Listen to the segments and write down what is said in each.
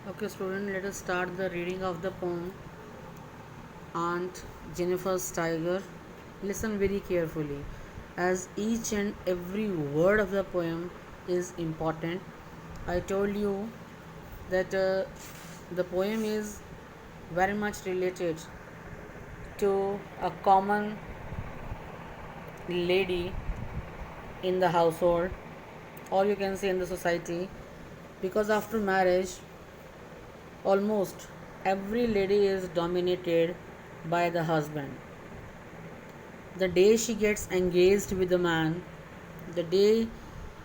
Okay, student, let us start the reading of the poem Aunt Jennifer's Tiger. Listen very carefully, as each and every word of the poem is important. I told you that the poem is very much related to a common lady in the household, or you can say in the society, because after marriage almost every lady is dominated by the husband. The day she gets engaged with the man, the day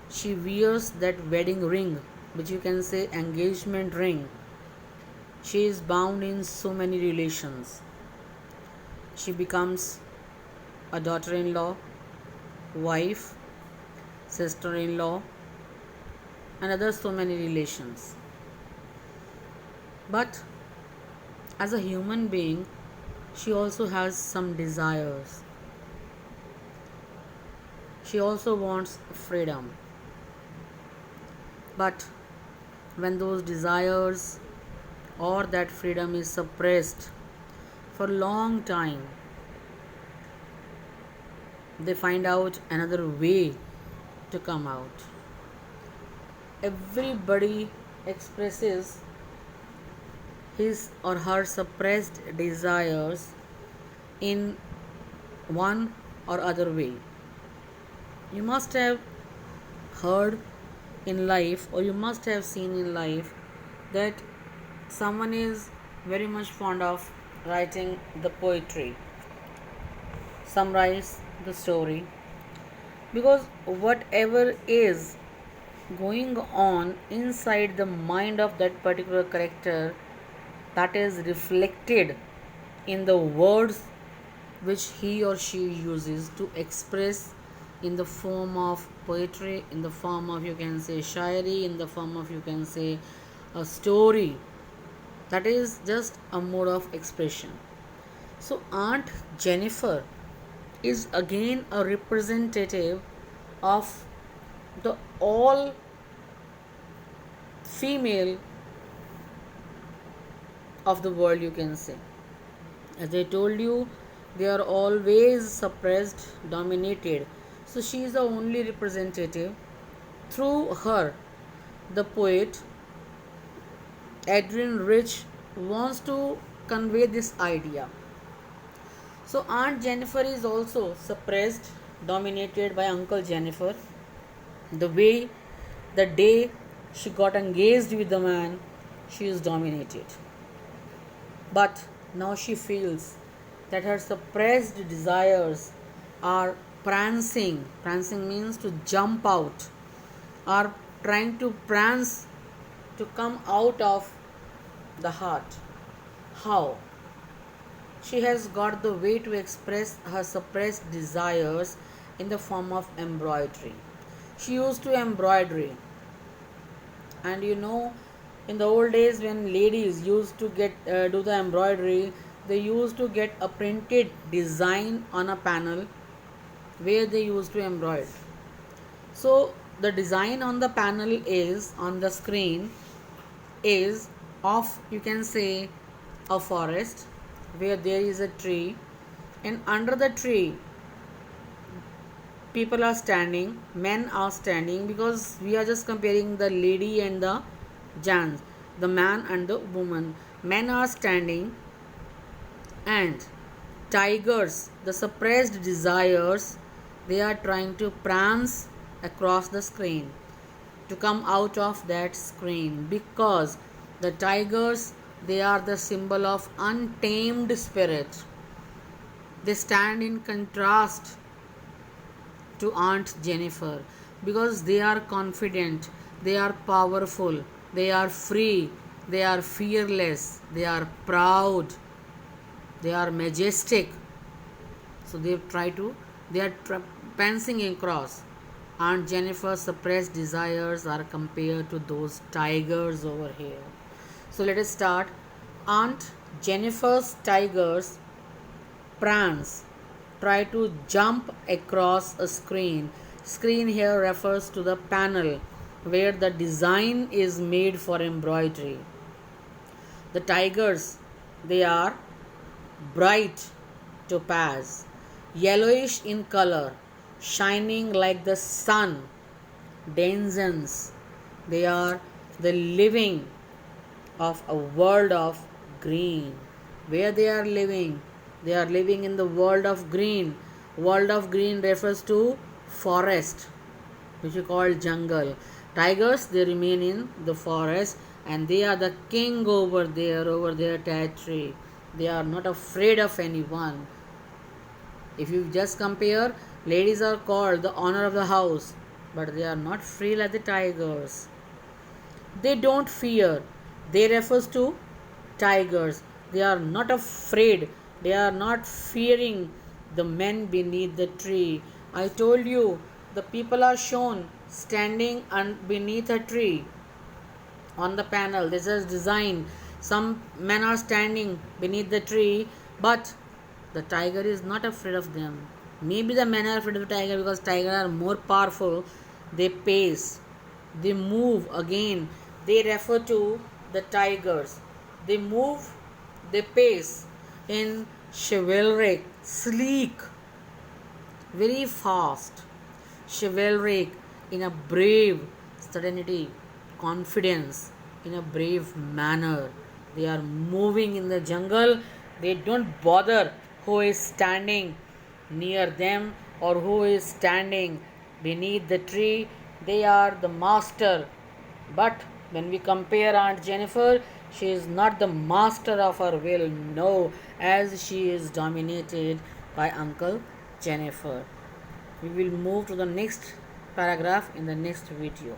she wears that wedding ring, which you can say engagement ring, she is bound in so many relations. She becomes a daughter in law, wife, sister in law, and other so many relations. But as a human being, she also has some desires. She also wants freedom. But when those desires or that freedom is suppressed for a long time, they find out another way to come out. Everybody expresses his or her suppressed desires in one or other way. You must have heard in life, or you must have seen in life, that someone is very much fond of writing the poetry, summarize the story, because whatever is going on inside the mind of that particular character, that is reflected in the words which he or she uses to express in the form of poetry, in the form of, you can say, shairi, in the form of, you can say, a story. That is just a mode of expression. So Aunt Jennifer is again a representative of the all female of the world, you can say. As I told you, they are always suppressed, dominated. So she is the only representative. Through her, the poet Adrian Rich wants to convey this idea. So Aunt Jennifer is also suppressed, dominated by Uncle Jennifer. The way, the day she got engaged with the man, she is dominated. But now she feels that her suppressed desires are prancing. Prancing means to jump out, are trying to prance to come out of the heart. How? She has got the way to express her suppressed desires in the form of embroidery. She used to embroidery, and in the old days when ladies used to get do the embroidery, they used to get a printed design on a panel where they used to embroider. So the design on the panel is on the screen is of, you can say, a forest where there is a tree, and under the tree people are standing, men are standing, because we are just comparing the lady and the gents, the man and the woman. Men are standing, and tigers, the suppressed desires, they are trying to prance across the screen to come out of that screen, because the tigers, they are the symbol of untamed spirit. They stand in contrast to Aunt Jennifer, because they are confident, they are powerful, they are free, they are fearless, they are proud, they are majestic. So they are prancing across. Aunt Jennifer's suppressed desires are compared to those tigers over here. So let us start. Aunt Jennifer's tigers prance, try to jump across a screen. Screen here refers to the panel where the design is made for embroidery. The tigers, they are bright topaz, yellowish in color, shining like the sun. Denizens, they are the living of a world of green. Where they are living? They are living in the world of green. World of green refers to forest, which we call jungle. Tigers, they remain in the forest and they are the king over their territory. They are not afraid of anyone. If you just compare, ladies are called the honor of the house, but they are not free like the tigers. They don't fear. They refers to tigers. They are not afraid. They are not fearing the men beneath the tree. I told you the people are shown standing beneath a tree on the panel. This is design. Some men are standing beneath the tree, but the tiger is not afraid of them. Maybe the men are afraid of the tiger because tigers are more powerful. They pace, they move again. They refer to the tigers. They move, they pace in chivalric, sleek, very fast, chivalric, in a brave serenity, confidence, in a brave manner. They are moving in the jungle. They don't bother who is standing near them or who is standing beneath the tree. They are the master. But when we compare Aunt Jennifer, she is not the master of her will, no, as she is dominated by Uncle Jennifer. We will move to the next paragraph in the next video.